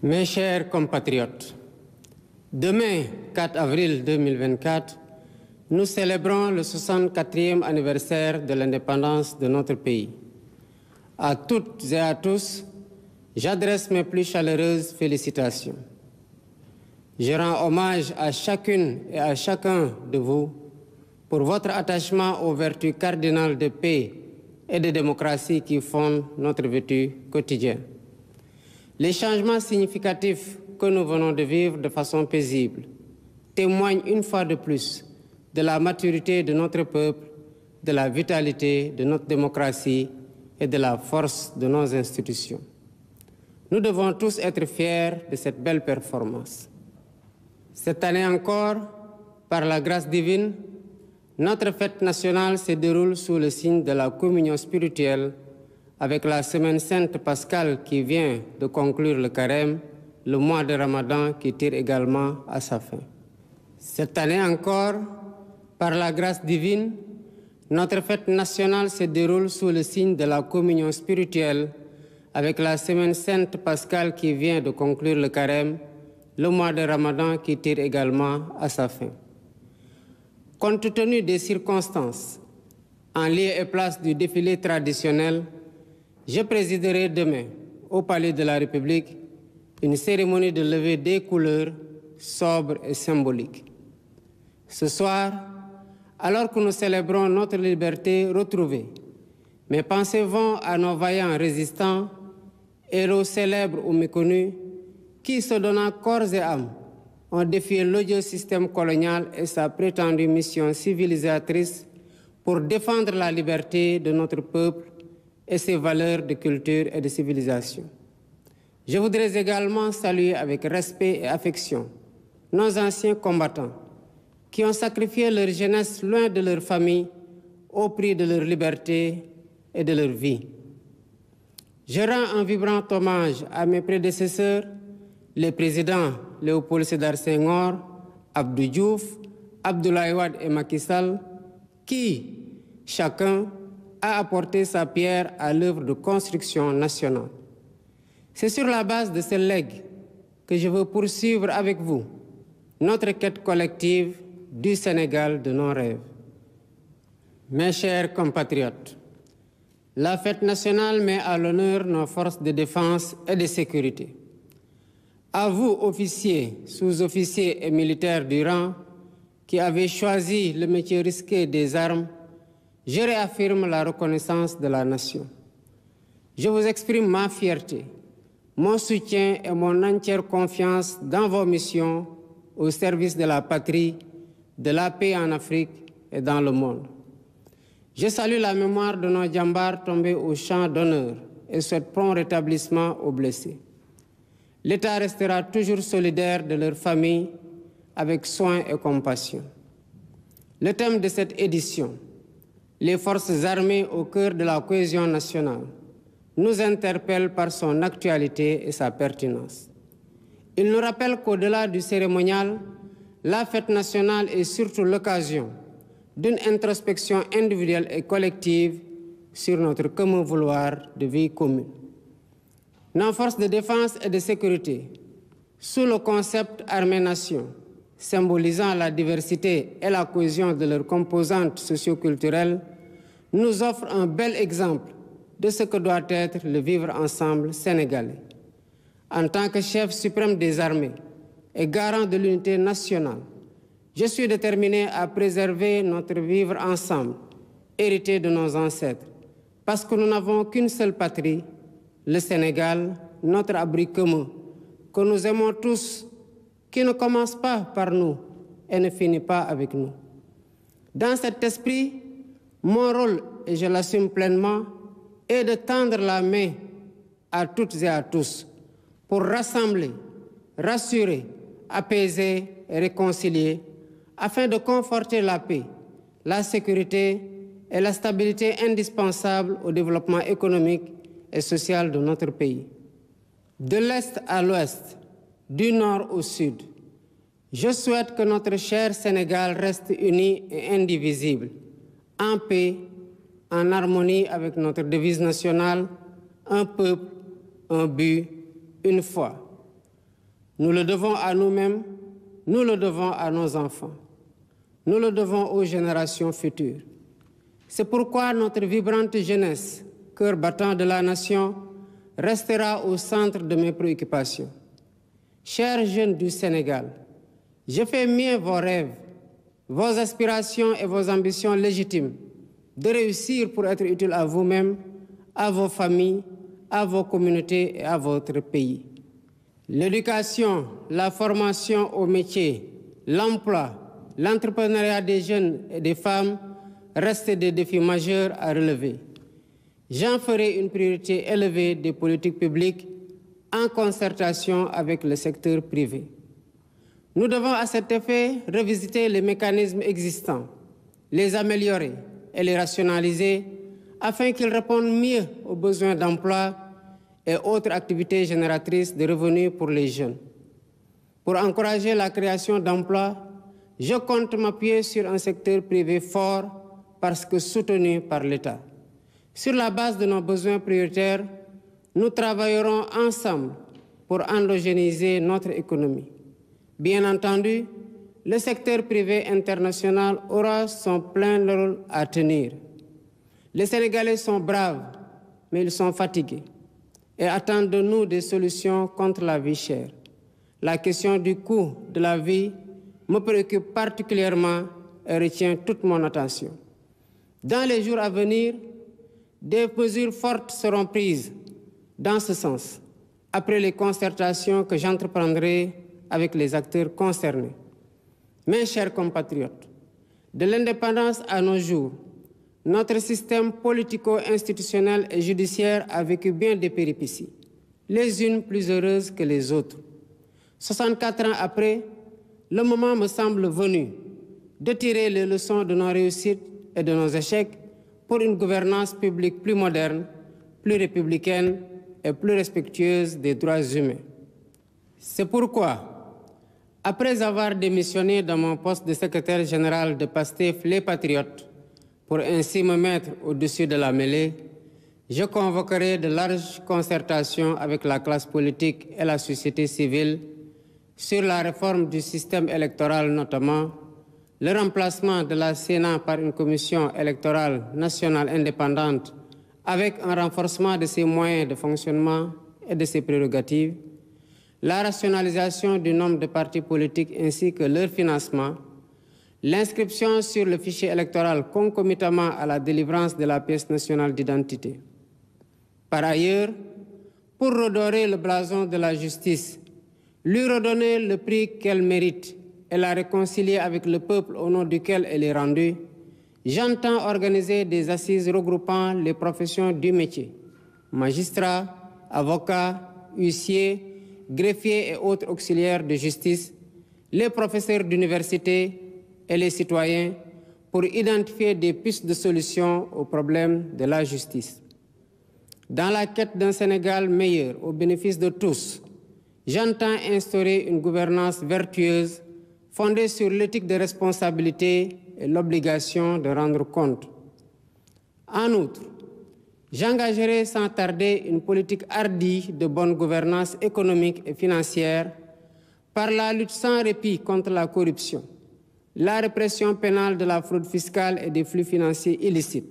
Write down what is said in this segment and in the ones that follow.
Mes chers compatriotes, demain, 4 avril 2024, nous célébrons le 64e anniversaire de l'indépendance de notre pays. À toutes et à tous, j'adresse mes plus chaleureuses félicitations. Je rends hommage à chacune et à chacun de vous pour votre attachement aux vertus cardinales de paix et de démocratie qui fondent notre vécu quotidien. Les changements significatifs que nous venons de vivre de façon paisible témoignent une fois de plus de la maturité de notre peuple, de la vitalité de notre démocratie et de la force de nos institutions. Nous devons tous être fiers de cette belle performance. Cette année encore, par la grâce divine, notre fête nationale se déroule sous le signe de la communion spirituelle avec la semaine sainte pascale qui vient de conclure le carême, le mois de Ramadan qui tire également à sa fin. Cette année encore, par la grâce divine, notre fête nationale se déroule sous le signe de la communion spirituelle avec la semaine sainte pascale qui vient de conclure le carême, le mois de Ramadan qui tire également à sa fin. Compte tenu des circonstances, en lieu et place du défilé traditionnel, je présiderai demain, au Palais de la République, une cérémonie de levée des couleurs sobre et symbolique. Ce soir, alors que nous célébrons notre liberté retrouvée, mes pensées vont à nos vaillants résistants, héros célèbres ou méconnus, qui, se donnant corps et âme, ont défié l'odieux système colonial et sa prétendue mission civilisatrice pour défendre la liberté de notre peuple et ses valeurs de culture et de civilisation. Je voudrais également saluer avec respect et affection nos anciens combattants qui ont sacrifié leur jeunesse loin de leur famille au prix de leur liberté et de leur vie. Je rends un vibrant hommage à mes prédécesseurs, les présidents Léopold Sédar Senghor, Abdou Diouf, Abdoulaye Wade et Macky Sall, qui, chacun, a apporté sa pierre à l'œuvre de construction nationale. C'est sur la base de ce legs que je veux poursuivre avec vous notre quête collective du Sénégal de nos rêves. Mes chers compatriotes, la fête nationale met à l'honneur nos forces de défense et de sécurité. À vous, officiers, sous-officiers et militaires du rang, qui avez choisi le métier risqué des armes, je réaffirme la reconnaissance de la nation. Je vous exprime ma fierté, mon soutien et mon entière confiance dans vos missions au service de la patrie, de la paix en Afrique et dans le monde. Je salue la mémoire de nos djambars tombés au champ d'honneur et souhaite prompt rétablissement aux blessés. L'État restera toujours solidaire de leur famille avec soin et compassion. Le thème de cette édition, les forces armées au cœur de la cohésion nationale, nous interpelle par son actualité et sa pertinence. Il nous rappelle qu'au-delà du cérémonial, la fête nationale est surtout l'occasion d'une introspection individuelle et collective sur notre commun vouloir de vie commune. Nos forces de défense et de sécurité, sous le concept armée-nation, symbolisant la diversité et la cohésion de leurs composantes socio-culturelles, nous offrent un bel exemple de ce que doit être le vivre ensemble sénégalais. En tant que chef suprême des armées et garant de l'unité nationale, je suis déterminé à préserver notre vivre ensemble, hérité de nos ancêtres, parce que nous n'avons qu'une seule patrie, le Sénégal, notre abri commun, que nous aimons tous, qui ne commence pas par nous et ne finit pas avec nous. Dans cet esprit, mon rôle, et je l'assume pleinement, est de tendre la main à toutes et à tous pour rassembler, rassurer, apaiser et réconcilier afin de conforter la paix, la sécurité et la stabilité indispensables au développement économique et social de notre pays. De l'Est à l'Ouest, du Nord au Sud, je souhaite que notre cher Sénégal reste uni et indivisible, en paix, en harmonie avec notre devise nationale, un peuple, un but, une foi. Nous le devons à nous-mêmes, nous le devons à nos enfants, nous le devons aux générations futures. C'est pourquoi notre vibrante jeunesse, cœur battant de la nation, restera au centre de mes préoccupations. Chers jeunes du Sénégal, je fais mien vos rêves, vos aspirations et vos ambitions légitimes de réussir pour être utile à vous-même, à vos familles, à vos communautés et à votre pays. L'éducation, la formation au métier, l'emploi, l'entrepreneuriat des jeunes et des femmes restent des défis majeurs à relever. J'en ferai une priorité élevée des politiques publiques en concertation avec le secteur privé. Nous devons à cet effet revisiter les mécanismes existants, les améliorer et les rationaliser afin qu'ils répondent mieux aux besoins d'emploi et autres activités génératrices de revenus pour les jeunes. Pour encourager la création d'emplois, je compte m'appuyer sur un secteur privé fort parce que soutenu par l'État. Sur la base de nos besoins prioritaires, nous travaillerons ensemble pour endogénéiser notre économie. Bien entendu, le secteur privé international aura son plein rôle à tenir. Les Sénégalais sont braves, mais ils sont fatigués et attendent de nous des solutions contre la vie chère. La question du coût de la vie me préoccupe particulièrement et retient toute mon attention. Dans les jours à venir, des mesures fortes seront prises dans ce sens, après les concertations que j'entreprendrai avec les acteurs concernés. Mes chers compatriotes, de l'indépendance à nos jours, notre système politico-institutionnel et judiciaire a vécu bien des péripéties, les unes plus heureuses que les autres. 64 ans après, le moment me semble venu de tirer les leçons de nos réussites et de nos échecs pour une gouvernance publique plus moderne, plus républicaine et plus respectueuse des droits humains. C'est pourquoi, après avoir démissionné de mon poste de secrétaire général de PASTEF Les Patriotes, pour ainsi me mettre au-dessus de la mêlée, je convoquerai de larges concertations avec la classe politique et la société civile sur la réforme du système électoral notamment, le remplacement de la Sénat par une commission électorale nationale indépendante avec un renforcement de ses moyens de fonctionnement et de ses prérogatives, la rationalisation du nombre de partis politiques ainsi que leur financement, l'inscription sur le fichier électoral concomitamment à la délivrance de la pièce nationale d'identité. Par ailleurs, pour redorer le blason de la justice, lui redonner le prix qu'elle mérite et la réconcilier avec le peuple au nom duquel elle est rendue, j'entends organiser des assises regroupant les professions du métier, magistrats, avocats, huissiers, greffiers et autres auxiliaires de justice, les professeurs d'université et les citoyens pour identifier des pistes de solutions aux problèmes de la justice. Dans la quête d'un Sénégal meilleur au bénéfice de tous, j'entends instaurer une gouvernance vertueuse fondée sur l'éthique de responsabilité et l'obligation de rendre compte. En outre, j'engagerai sans tarder une politique hardie de bonne gouvernance économique et financière par la lutte sans répit contre la corruption, la répression pénale de la fraude fiscale et des flux financiers illicites,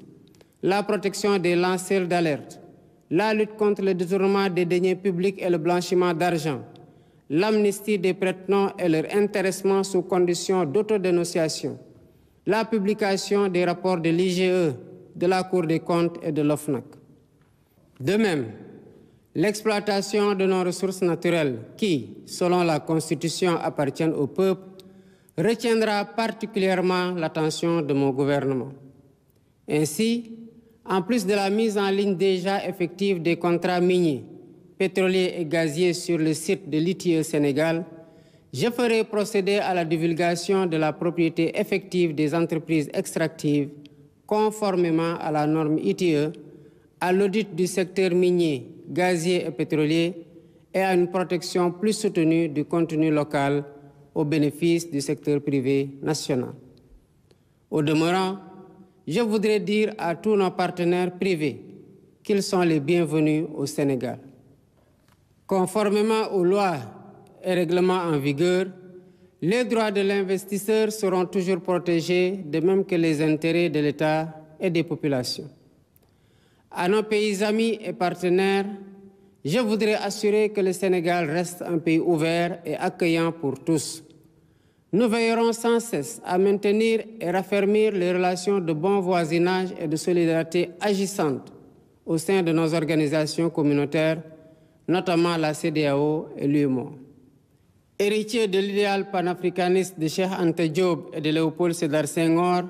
la protection des lanceurs d'alerte, la lutte contre le détournement des deniers publics et le blanchiment d'argent, l'amnistie des prête-noms et leur intéressement sous conditions d'autodénonciation, la publication des rapports de l'IGE, de la Cour des comptes et de l'OFNAC. De même, l'exploitation de nos ressources naturelles qui, selon la Constitution, appartiennent au peuple, retiendra particulièrement l'attention de mon gouvernement. Ainsi, en plus de la mise en ligne déjà effective des contrats miniers, pétroliers et gaziers sur le site de l'ITIE Sénégal, je ferai procéder à la divulgation de la propriété effective des entreprises extractives conformément à la norme ITIE, à l'audit du secteur minier, gazier et pétrolier et à une protection plus soutenue du contenu local au bénéfice du secteur privé national. Au demeurant, je voudrais dire à tous nos partenaires privés qu'ils sont les bienvenus au Sénégal. Conformément aux lois et règlements en vigueur, les droits de l'investisseur seront toujours protégés, de même que les intérêts de l'État et des populations. À nos pays amis et partenaires, je voudrais assurer que le Sénégal reste un pays ouvert et accueillant pour tous. Nous veillerons sans cesse à maintenir et raffermir les relations de bon voisinage et de solidarité agissantes au sein de nos organisations communautaires, notamment la CEDEAO et l'UEMOA. Héritier de l'idéal panafricaniste de Cheikh Anta Diop et de Léopold Sédar Senghor,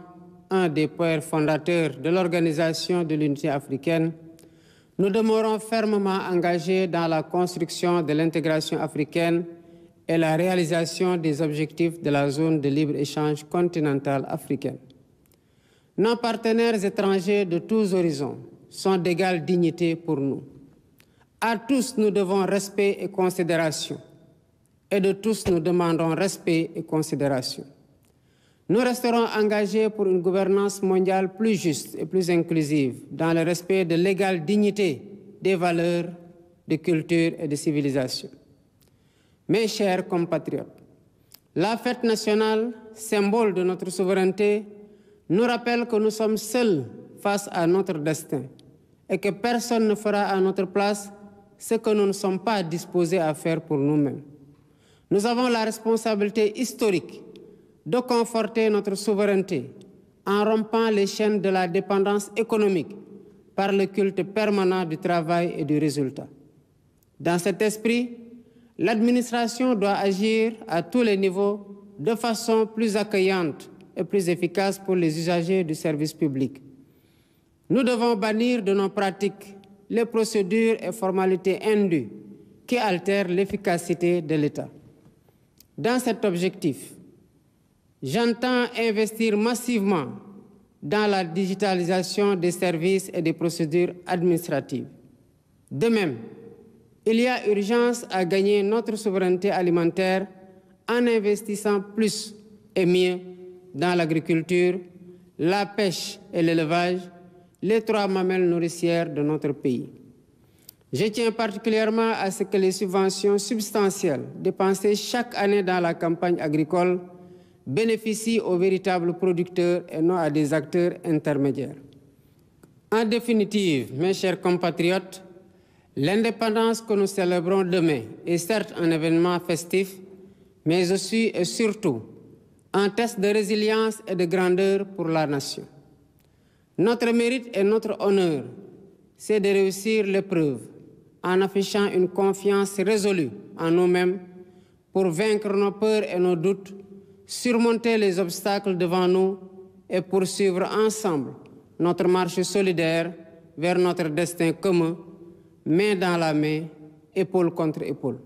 un des pères fondateurs de l'Organisation de l'Unité africaine, nous demeurons fermement engagés dans la construction de l'intégration africaine et la réalisation des objectifs de la zone de libre-échange continentale africaine. Nos partenaires étrangers de tous horizons sont d'égale dignité pour nous. À tous, nous devons respect et considération. Et de tous, nous demandons respect et considération. Nous resterons engagés pour une gouvernance mondiale plus juste et plus inclusive, dans le respect de l'égale dignité des valeurs, de culture et de civilisation. Mes chers compatriotes, la fête nationale, symbole de notre souveraineté, nous rappelle que nous sommes seuls face à notre destin et que personne ne fera à notre place ce que nous ne sommes pas disposés à faire pour nous-mêmes. Nous avons la responsabilité historique de conforter notre souveraineté en rompant les chaînes de la dépendance économique par le culte permanent du travail et du résultat. Dans cet esprit, l'administration doit agir à tous les niveaux de façon plus accueillante et plus efficace pour les usagers du service public. Nous devons bannir de nos pratiques les procédures et formalités indues qui altèrent l'efficacité de l'État. Dans cet objectif, j'entends investir massivement dans la digitalisation des services et des procédures administratives. De même, il y a urgence à gagner notre souveraineté alimentaire en investissant plus et mieux dans l'agriculture, la pêche et l'élevage, les trois mamelles nourricières de notre pays. Je tiens particulièrement à ce que les subventions substantielles dépensées chaque année dans la campagne agricole bénéficient aux véritables producteurs et non à des acteurs intermédiaires. En définitive, mes chers compatriotes, l'indépendance que nous célébrons demain est certes un événement festif, mais aussi et surtout un test de résilience et de grandeur pour la nation. Notre mérite et notre honneur, c'est de réussir l'épreuve en affichant une confiance résolue en nous-mêmes pour vaincre nos peurs et nos doutes, surmonter les obstacles devant nous et poursuivre ensemble notre marche solidaire vers notre destin commun, main dans la main, épaule contre épaule.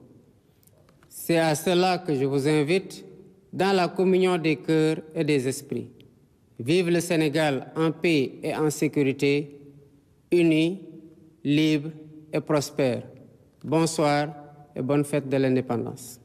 C'est à cela que je vous invite dans la communion des cœurs et des esprits. Vive le Sénégal en paix et en sécurité, unis, libres et prospères. Bonsoir et bonne fête de l'indépendance.